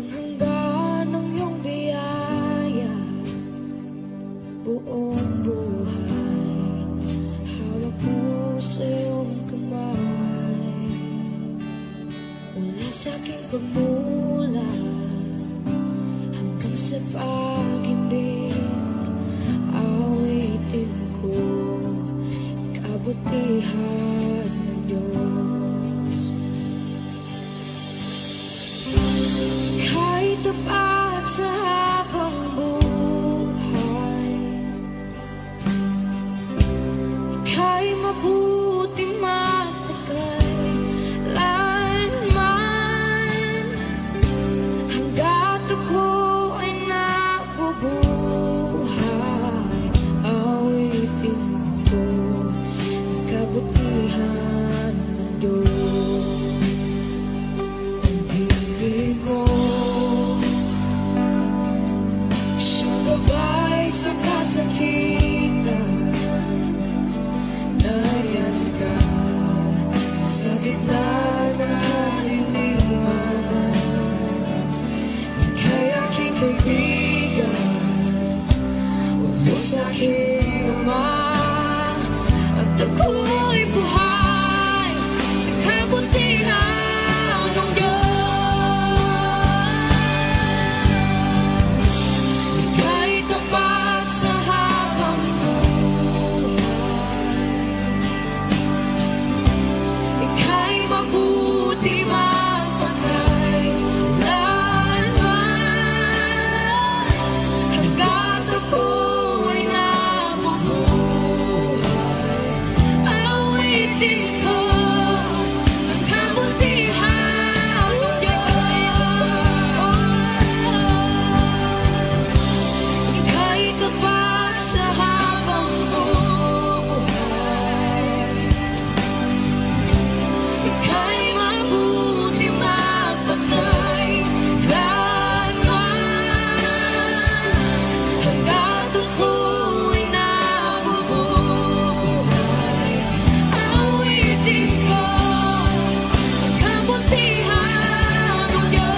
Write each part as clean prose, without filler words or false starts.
Walang hanggan ang iyong biyaya, buong buhay hawak mo sa iyong kamay. Mula sa aking pagmulat hanggang sa pag-ibig, awitin ko kabutihan ng Diyos. Ika'y tapat sa habang buhay, ika'y mabuti mapagkailanman. Hanggat ako ay nabubuhay, awitin ko ang kabutihan ng Diyos. Ang hiling mo, siyang gabay sa kasakitan. Nariyan ka sa gitna ng kaliliman. Ika'y aking kaibigan, huwag mo sa'king ama. At ako'y buhay sa kabutihan ng Diyos. Ika'y tapat sa habang buhay, ika'y mabuti magpakailanman. Hanggat ako ay nabubuhay, awitin ko ang kabutihan ng Diyos. Ika'y tapat sa habang buhay, ika'y mabuti magpakailanman. Hanggat ako'y nabubuhay, awitin ko ang kabutihan ng Diyos.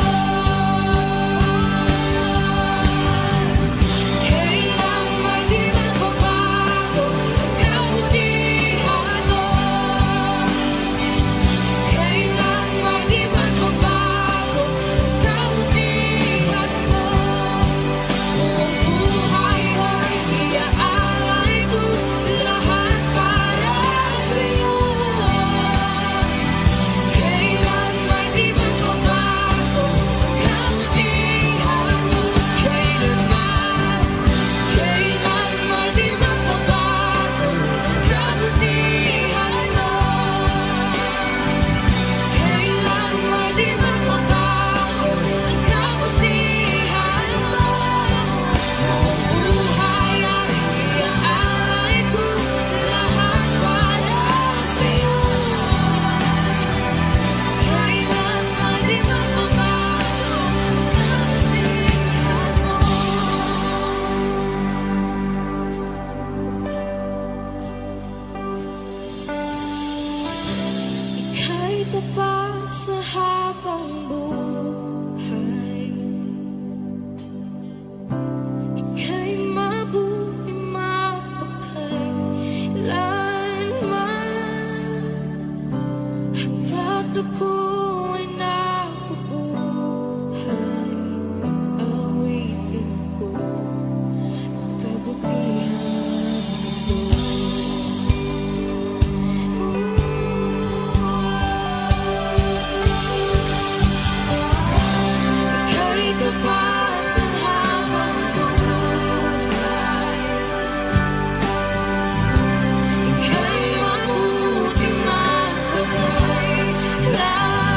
Kailang may di magbabago ang kabutihan mo, kailan may di magbabago ang kabutihan mo. Buong buhay ay iaalay ko lahat para sa'yo. Kailan may di magbabago ang kabutihan mo, kailanman, kailan may di magbabago ang kabutihan mo, kailan may di magbabago ang kabutihan mo. Buong buhay ay iaalay ko lahat para sa'yo. Kailan may di magbabago ang kabutihan mo. Ika'y tapat sa habang buhay, ika'y mabuti mapagkailanman. Hanggat ako'y nabubuhay, awitin ko ang kabutihan ng Ika'y tapat sa habang buhay, ika'y mabuti magpakailanman.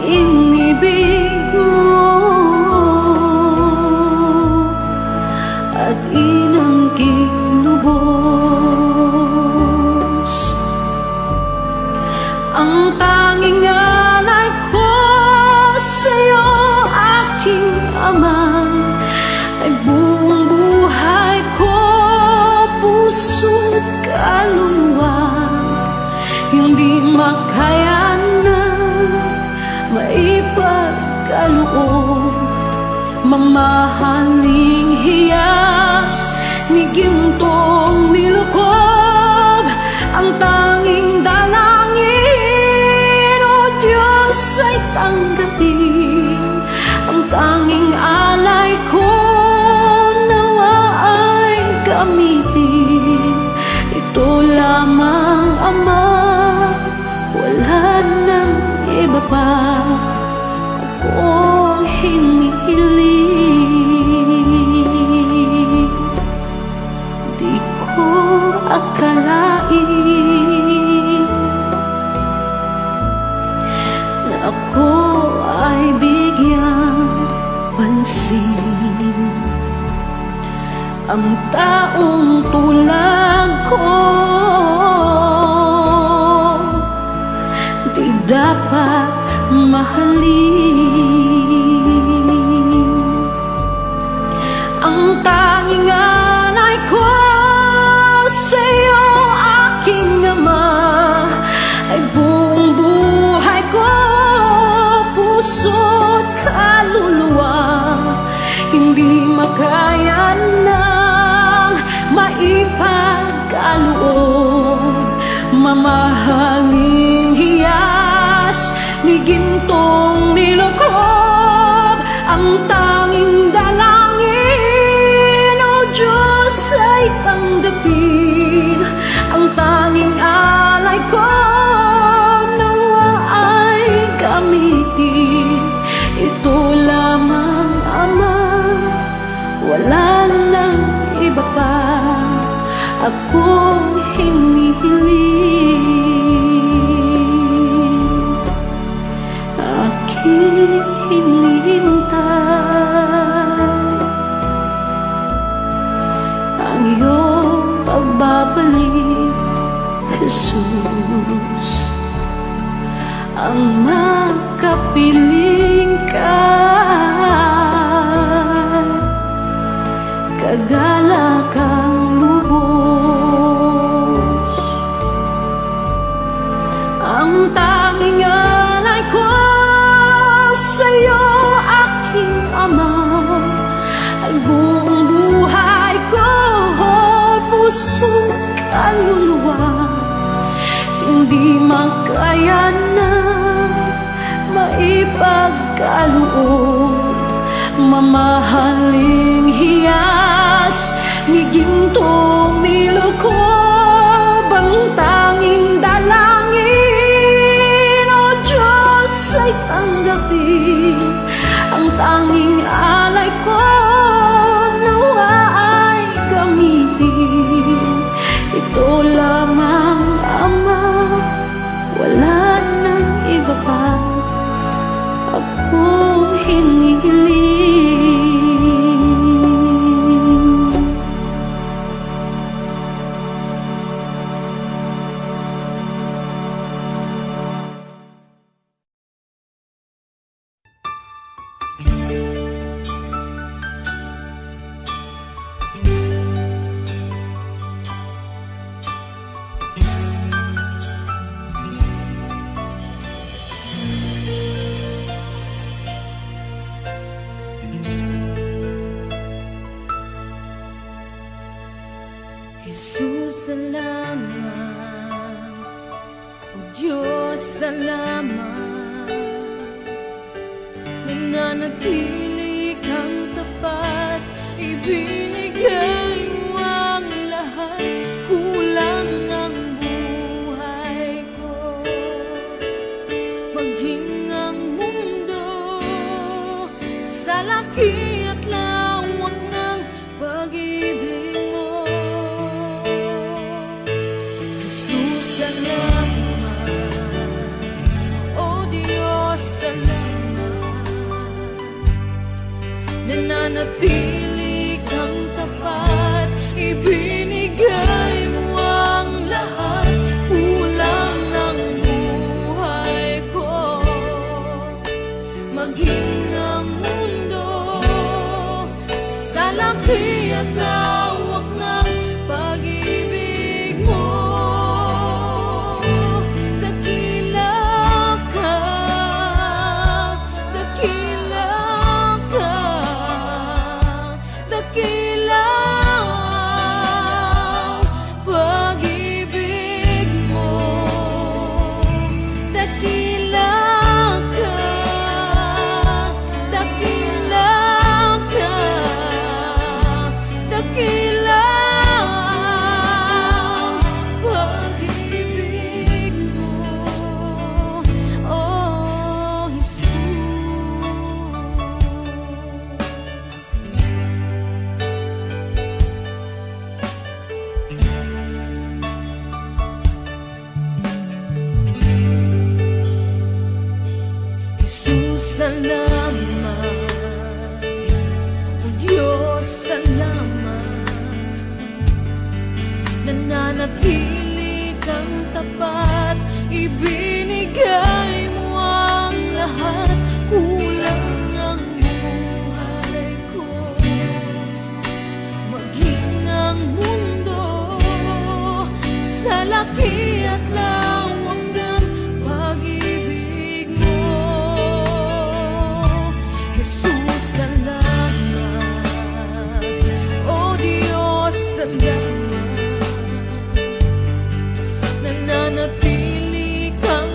inibig mo at inang kinubos. Ang tanging alay ko sa'yo, aking ama, ay buong buhay ko, puso't kaluluwa. Hindi makaya na maipagkaloob, mamahaling hiyas ni gintong nilukob. Ang tanging dalangin, O Diyos, ay tanggapin. Ang tanging alay ko nawa ay gamitin. Ito lamang, Ama, wala nang iba pa akong hinihiling. Di ko akalain na ako ay bigyang pansin. Ang taong tulad ko di dapat mahalin. Ang tanging alay ko sa'yo, aking ama, ay buong buhay ko, puso't kaluluwa. Hindi makaya nang maipagkaloob, mamahaling hiyas ni gintong nilukob. Ang tanging dalangin, O Diyos, ay tanggapin. Ang tanging alay ko nawa ay gamitin. Ito lamang, Ama, wala nang iba pa akong hinihiling. Aking hinihintay ang iyong pagbabalik, Jesus. Ang makapiling ka, kagalakang lubos. Ang tanging alay ko sa'yo, aking ama, ay buong buhay ko, puso't kaluluwa. Hindi makaya na maipagkaloob, mamahaling hiyas ni gintong nilukob. Ang tanging dalangin, O Diyos, ay tanggapin. Ang tanging alay ko nawa ay gamitin. Ito lamang, Ama, wala nang iba pa akong hinihiling. Jesus, salamat. O Diyos, salamat. Nananatili kang tapat, ibinigay mo ang lahat. Kulang ang buhay ko, maging ang mundo sa laki at lawak ng pag-ibig mo. Jesus, salamat. O Diyos, nananatili kang tapat, ibinigay mo ang lahat, kulang ang buhay ko, maging ang mundo sa laki at lawak ng pag-ibig mo. Dakila ka, dakila ka, dakila ang pag-ibig mo. Dakila ka, dakila ka, dakila ang pag-ibig mo, oh Jesus. Jesus, salamat. O Diyos, salamat. Nananatili kang tapat, ibinigay mo ang lahat, kulang ang buhay ko, maging ang mundo sa laki at lawak ng pag-ibig mo. Jesus, salamat. O Diyos, salamat. Nananatili kang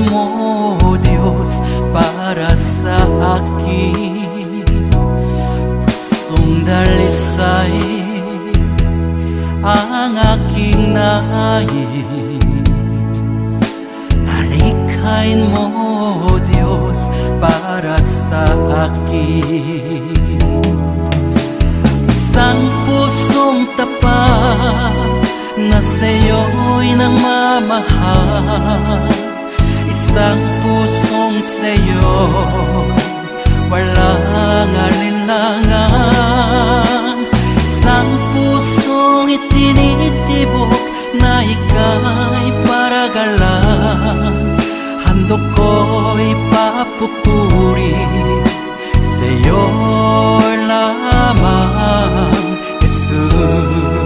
mo, Diyos, para sa akin. Pusong dalisay ang aking nais. Nalikhain mo, Diyos, para sa akin. Isang pusong tapat na sa'yo'y nangmamahal. Isang pusong sa'yo'y walang alinlangan. Isang pusong itinitibok na ika'y paragalan. Handog ko'y papupuri sa'yo lamang, Jesus.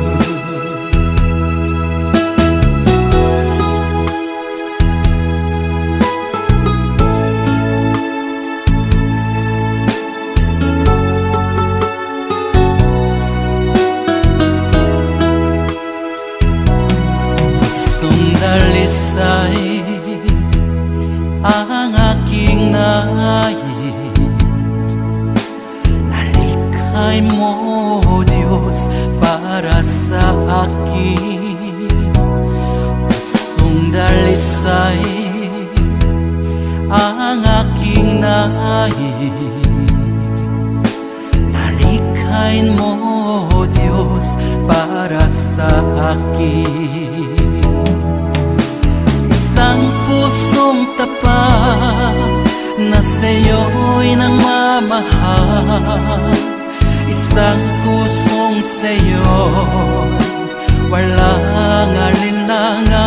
Dalisay ang aking nais. Nalikhay mo, Diyos, para sa akin. Pusong dalisay ang aking nais. Nalikhay mo, Diyos, para sa akin. Isang pusong tapat na sa'yo'y nangmamahal. Isang pusong sa'yo'y walang alinlangan.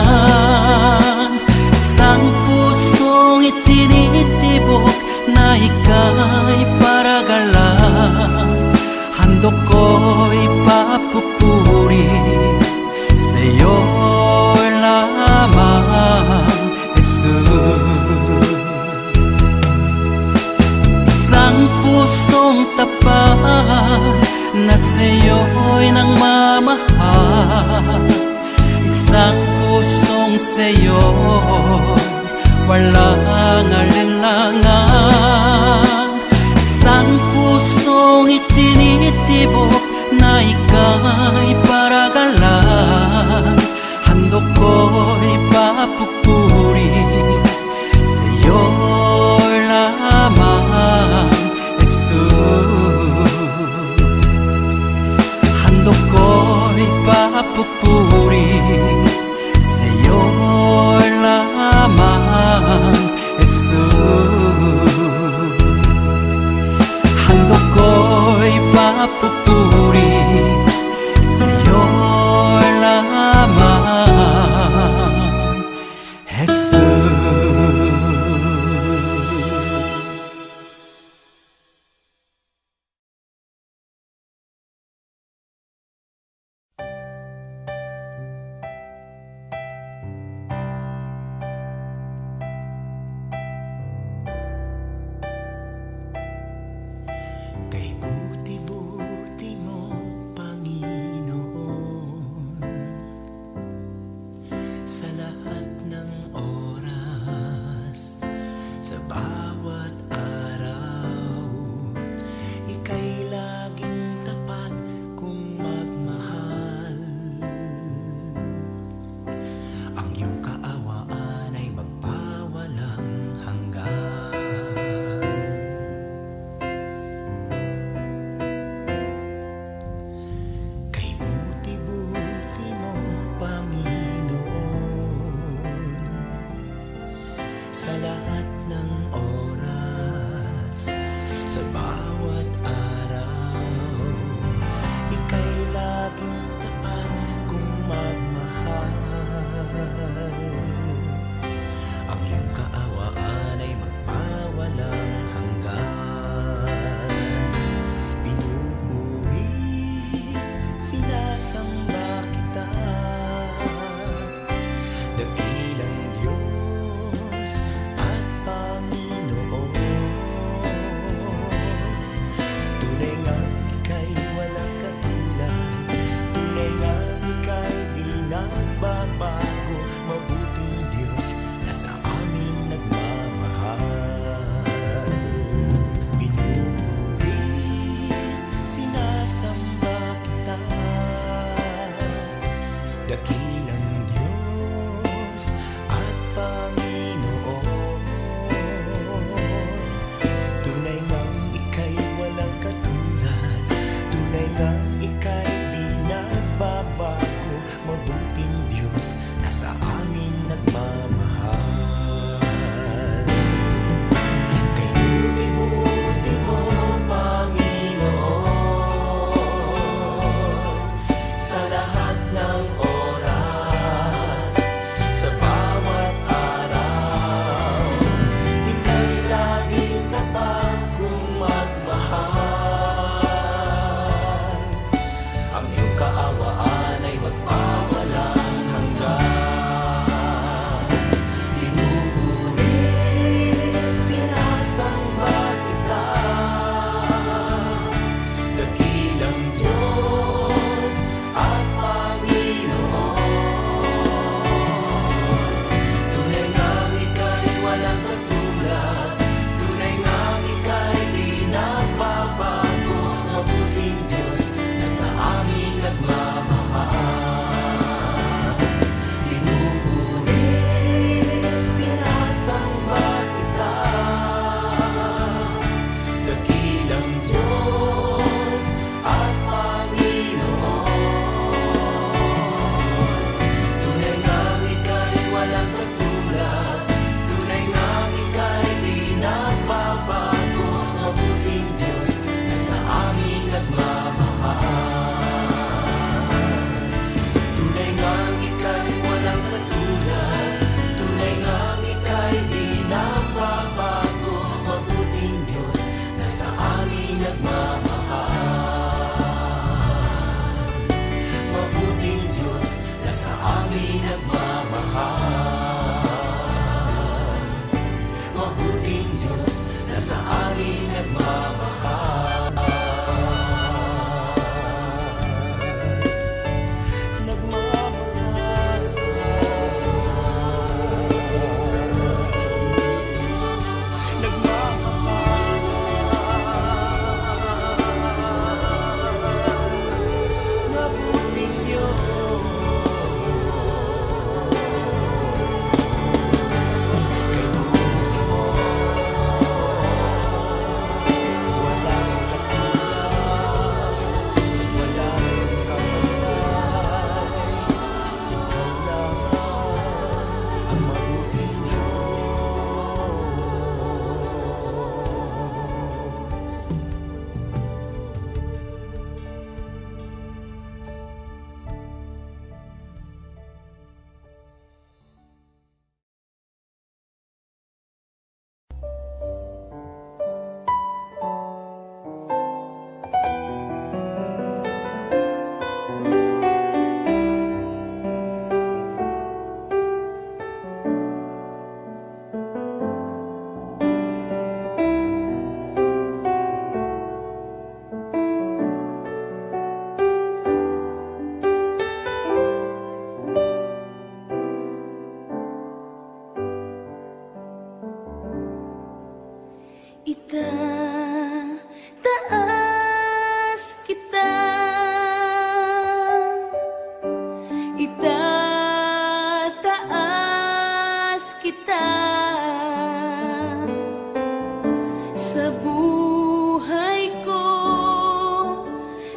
Isang pusong itinitibok na ika'y paragalan. Handog ko'y papupuri sa'yo lamang, Jesus. Isang pusong tapat na sa'yo'y nangmamahal. Isang pusong sa'yo'y walang alinlangan. Isang pusong itinitibok na ika'y paragalan. Handog ko'y papupuri sa'yo lamang, Jesus. Handog ko'y papupuri sa'yo lamang, Jesus. Handog ko'y papupuri sa'yo lamang, Jesus. Kay buti-buti mo, Panginoon, sa lahat ng oras, sa bawat araw, ika'y laging tapat kung magmahal. Ang iyong kaawaan ay magpawalang hanggan. Kay buti-buti mo, Panginoon, sa lahat ng oras, sa bawat araw, ika'y laging tapat kung magmahal. Ang iyong kaawaan ay magpawalang hanggan. Pinupuri, sinasamba kita, dakilang Diyos at katulad. Tunay ngang ika'y di nagbabago, mabuting Diyos na sa amin nagmamahal. Pinupuri, sinasamba kita, dakilang Diyos at Panginoon. Tunay ngang ika'y walang katulad, tunay ngang ika'y di nagbabago, mabuting Diyos na sa amin nagmamahal. Tunay ngang ika'y walang katulad, tunay ngang ika'y di nagbabago, mabuting Diyos na sa amin nagmamahal. Mabuting Diyos na sa amin nagmamahal. Mabuting Diyos na sa amin nagmamahal. Nagmamahal. Nagmamahal. Mabuting Diyos. Kay buti mo, walang katulad, walang kapantay. Ikaw lang ang mabuting Diyos. Itataas kita, itataas kita sa buhay ko,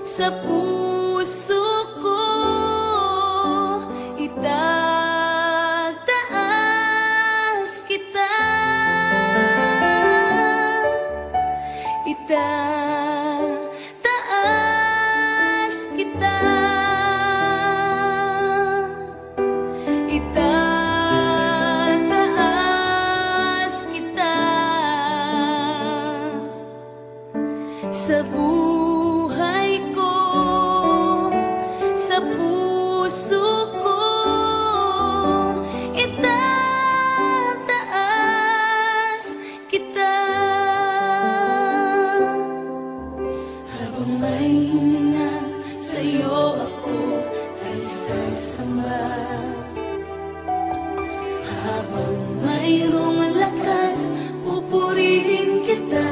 sa puso ko. Itataas kita, itataas kita, itataas kita sa buhay ko, sa puso ko. Itataas kita. Habang may hininga sa'yo ako ay sasamba, habang mayroong lakas pupurihin kita.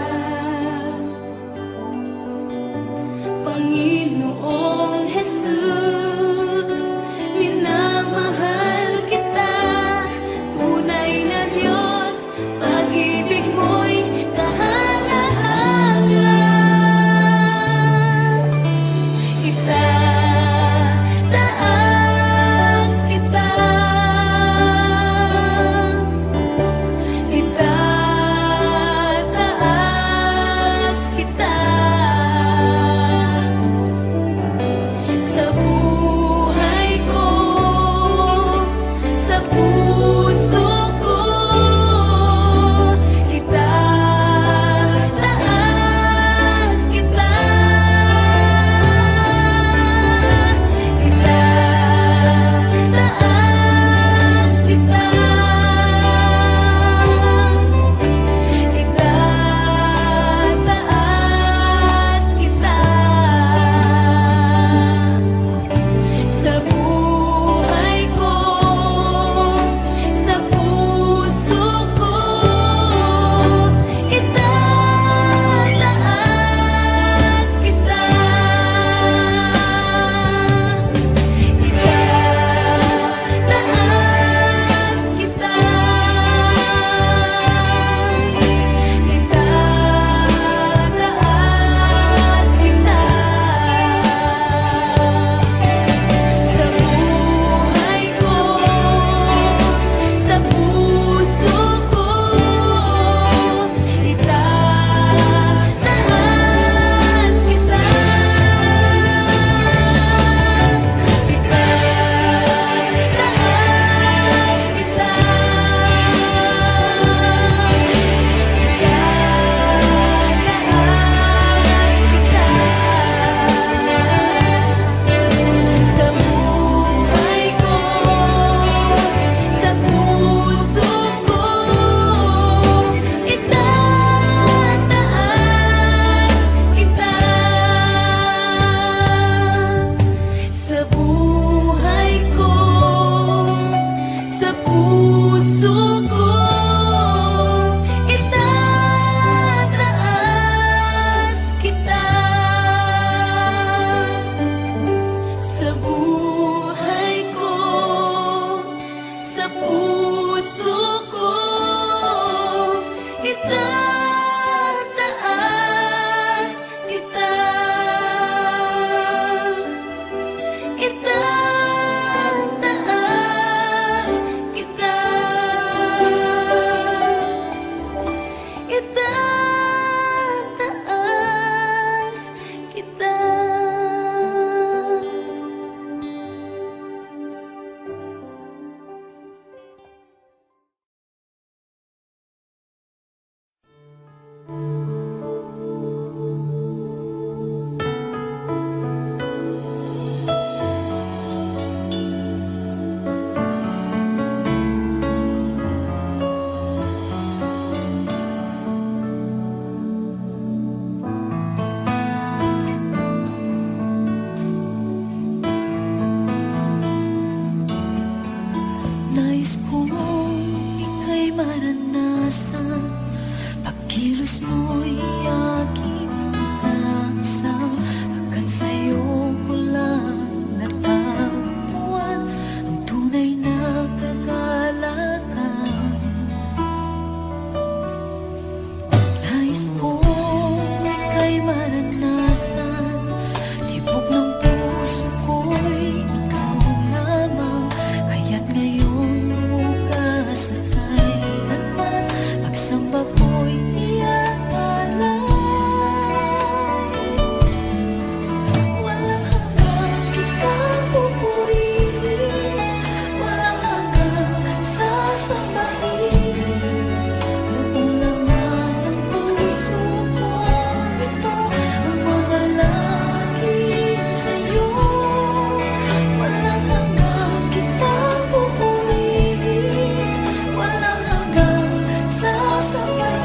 Walang hanggang sasabayin.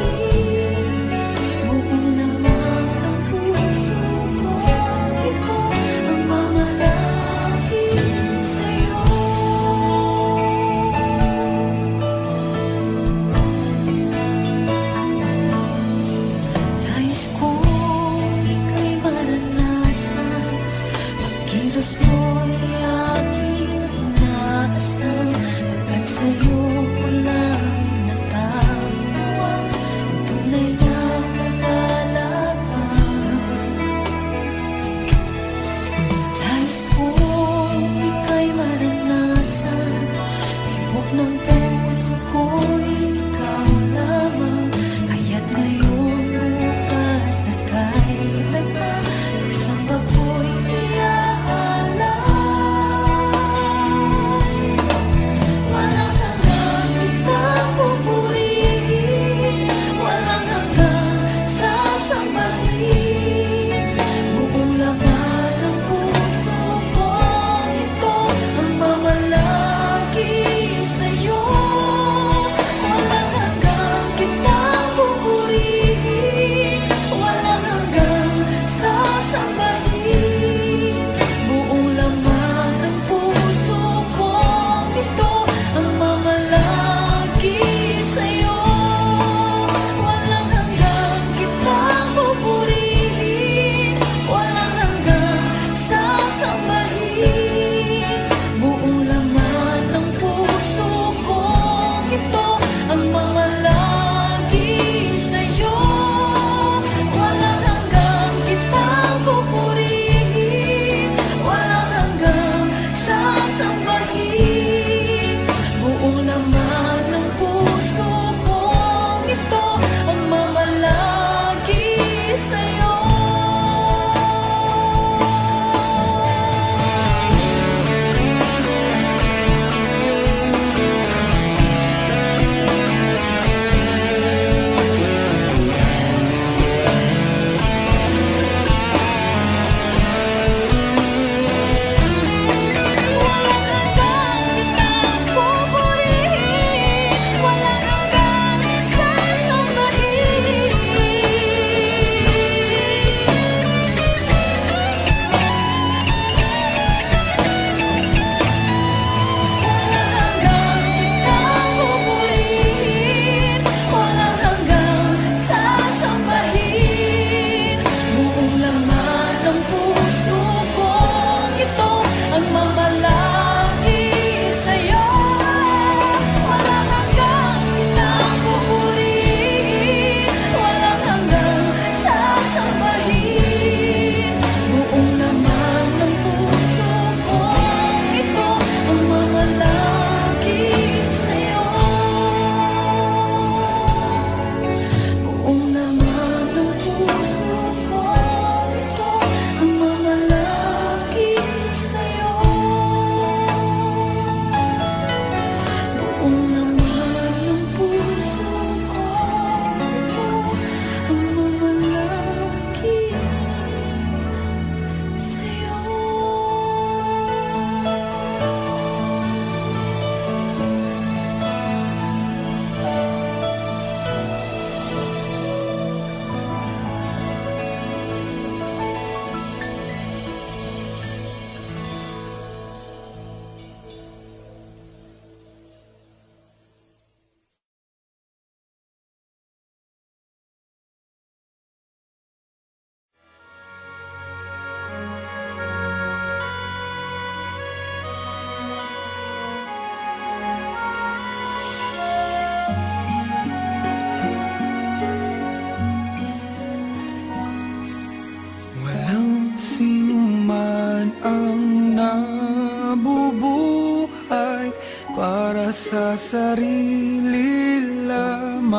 sarili lamang.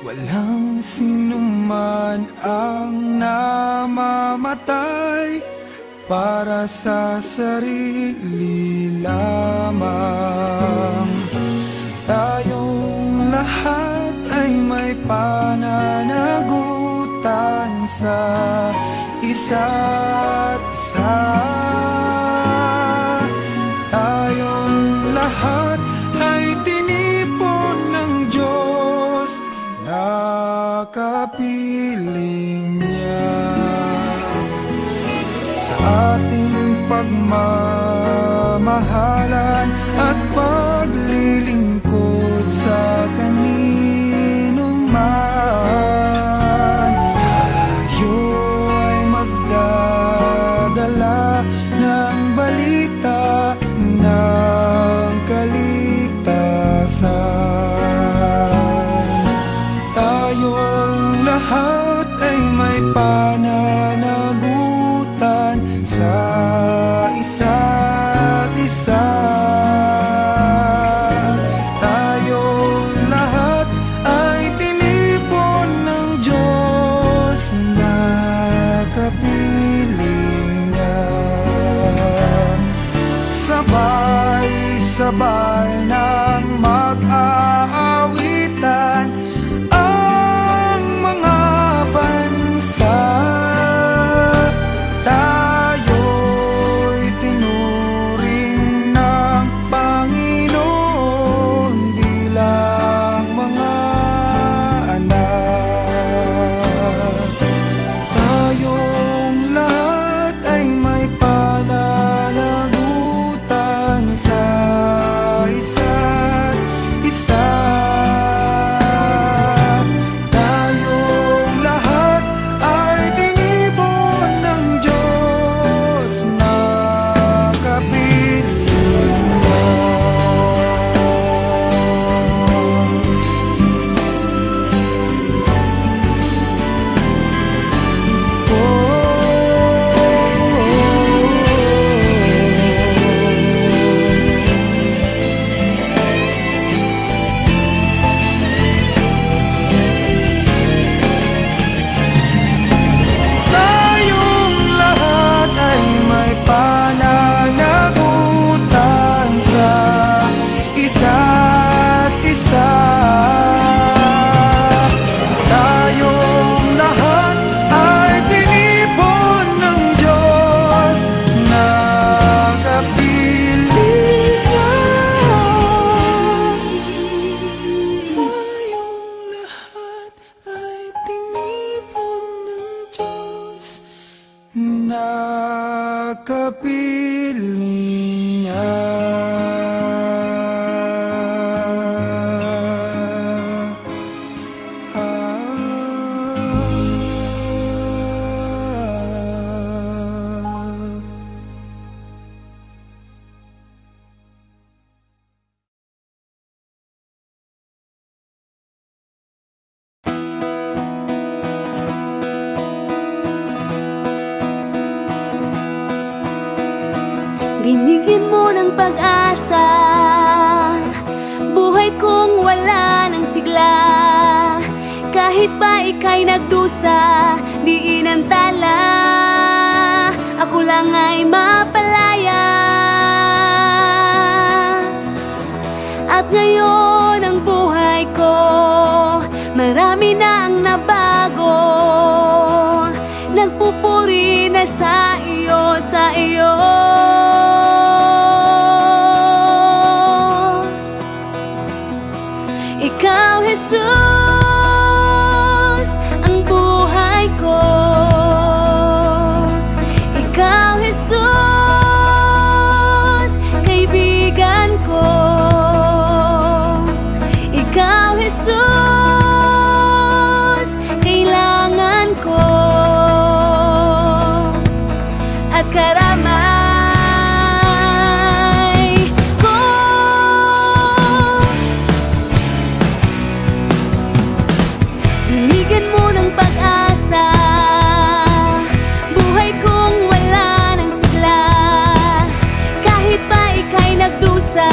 Walang sinuman ang namamatay para sa sarili lamang. Tayong lahat ay may pananagutan sa isa't isa. Tayong lahat ay tinipon ng Diyos na kapiling niya. Sa ating pagmamahalan at paglilingkod sa kanino man, tayo ay magdadala ng balita ng kaligtasan. Tayong lahat ay may pananagutan sa isa't isa. Tayong lahat ay tinipon ng Diyos na kapiling niya. Sabay-sabay nang mag-aawitan ang mga bansa. Tayo'y tinuring ng Panginoon bilang mga anak. Tayong lahat ay may pananagutan sa isa't isa. Tayong lahat ay tinipon ng Diyos na kapiling niya. Tayong lahat ay may pananagutan sa isa't isa. Tayong lahat ay tinipon ng Diyos na kapiling niya. Tayong lahat ay tinipon ng Diyos na kapiling niya. Binigyan mo ng pag-asa buhay kong wala ng sigla. Kahit pa ika'y nagdusa, di inantala, ako lang ay mapalaya. At ngayon ang buhay ko, marami na ang nabago. Nagpupuri na sa iyo, sa iyo. Ikaw, Jesus, ang buhay ko. Ikaw, Jesus, kaibigan ko. Ikaw, Jesus, kailangan ko. At karamay ko. Binigyan mo ng pag-asa buhay kong wala ng sigla. Kahit pa ika'y nagdusa,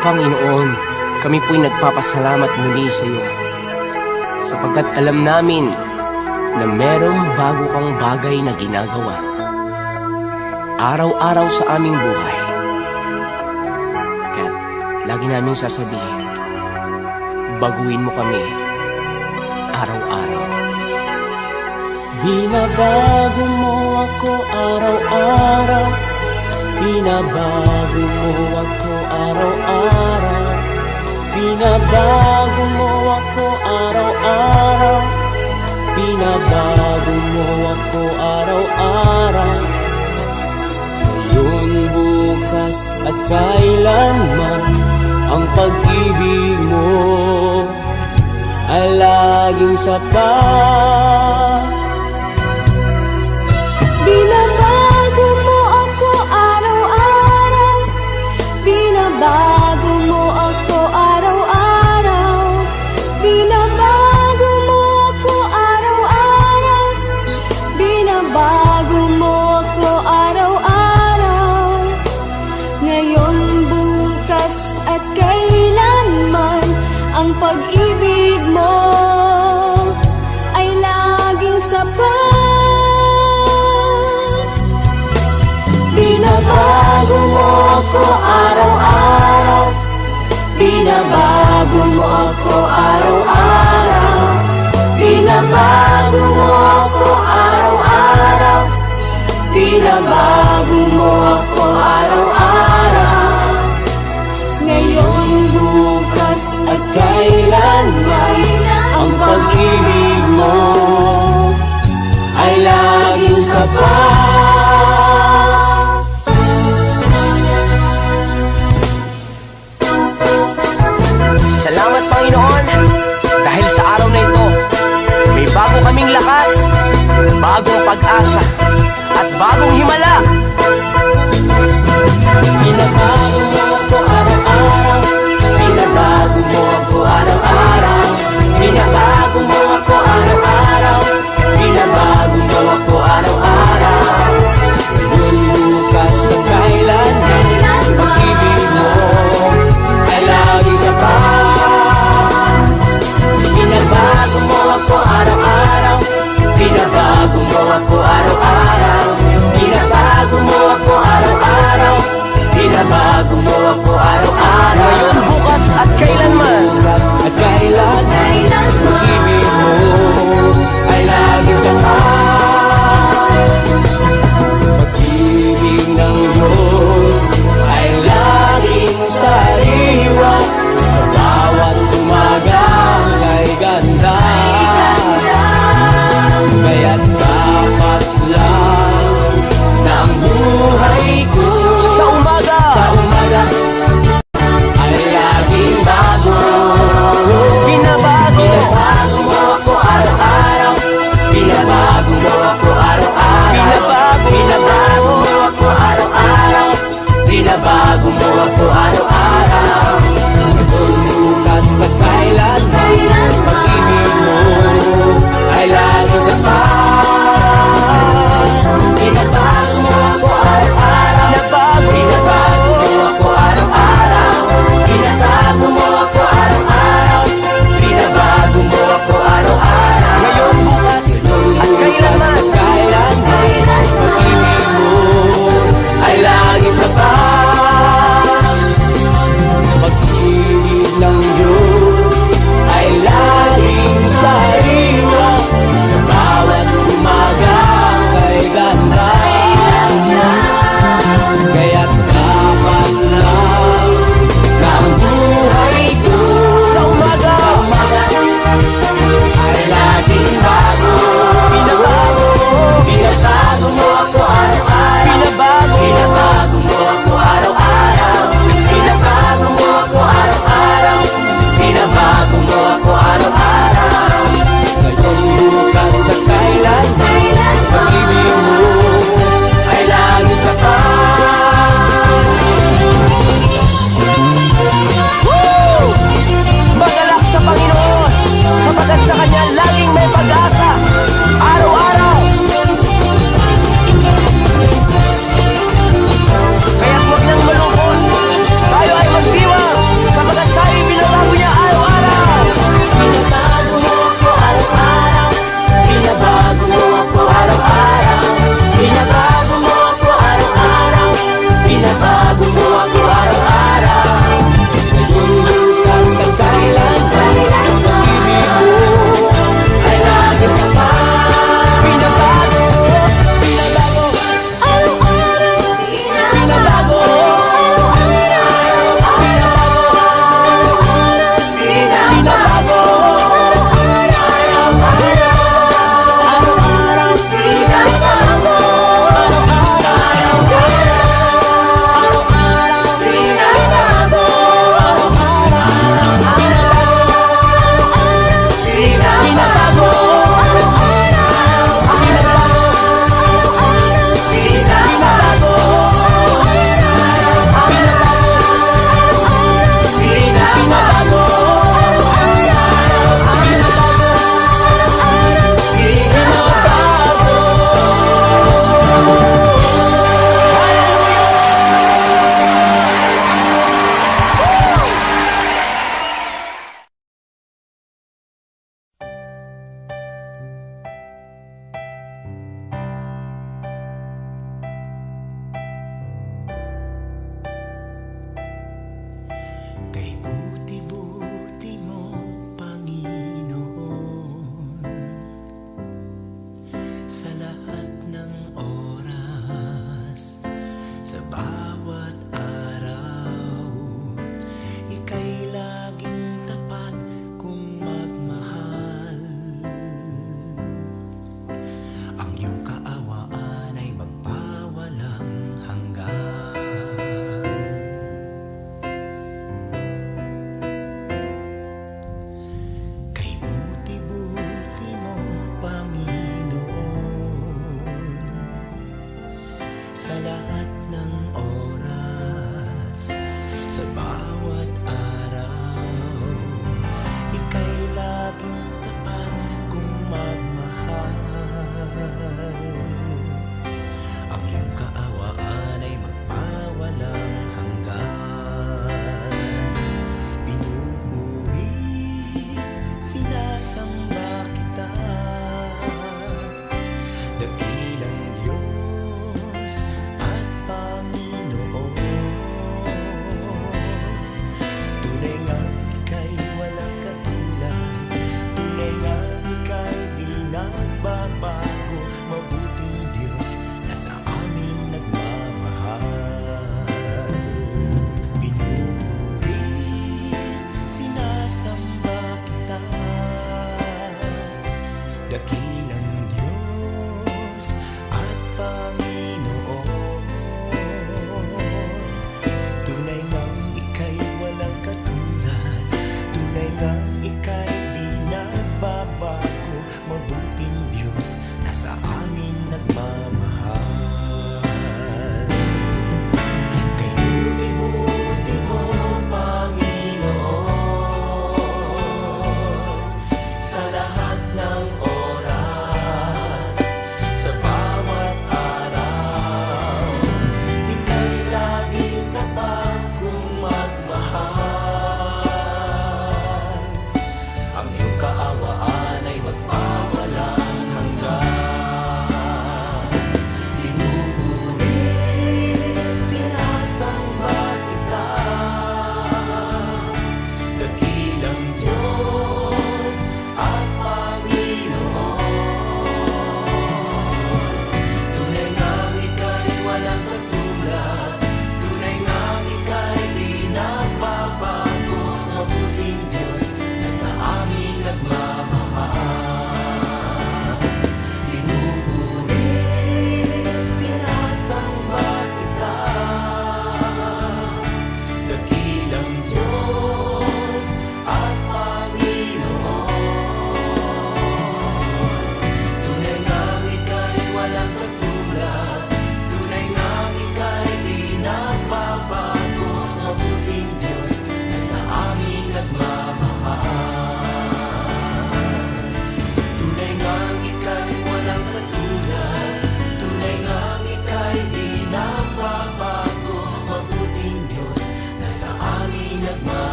Panginoon, kami po'y nagpapasalamat muli sa iyo sapagkat alam namin na merong bago kang bagay na ginagawa araw-araw sa aming buhay. Kaya lagi namin sasabihin, baguhin mo kami araw-araw. Binabago mo ako araw-araw, binabago mo ako araw-araw, binabago mo ako araw-araw, binabago mo ako araw-araw. Ngayon, bukas at kailanman, ang pag-ibig mo ay laging sapat. Binabago mo ako araw-araw, binabago mo ako araw-araw, binabago mo ako araw-araw, binabago mo ako araw-araw. Ngayon, bukas at kailanman, ang pag-ibig mo ay laging sapat. Binabago mo ako araw-araw, binabago mo ako araw-araw, binabago mo ako araw-araw, binabago mo ako araw-araw. Ngayon, bukas at kailanman, ang pag-ibig mo ay laging sapat. Salamat, Panginoon, dahil sa araw na ito, may bago kaming lakas, bagong pag-asa,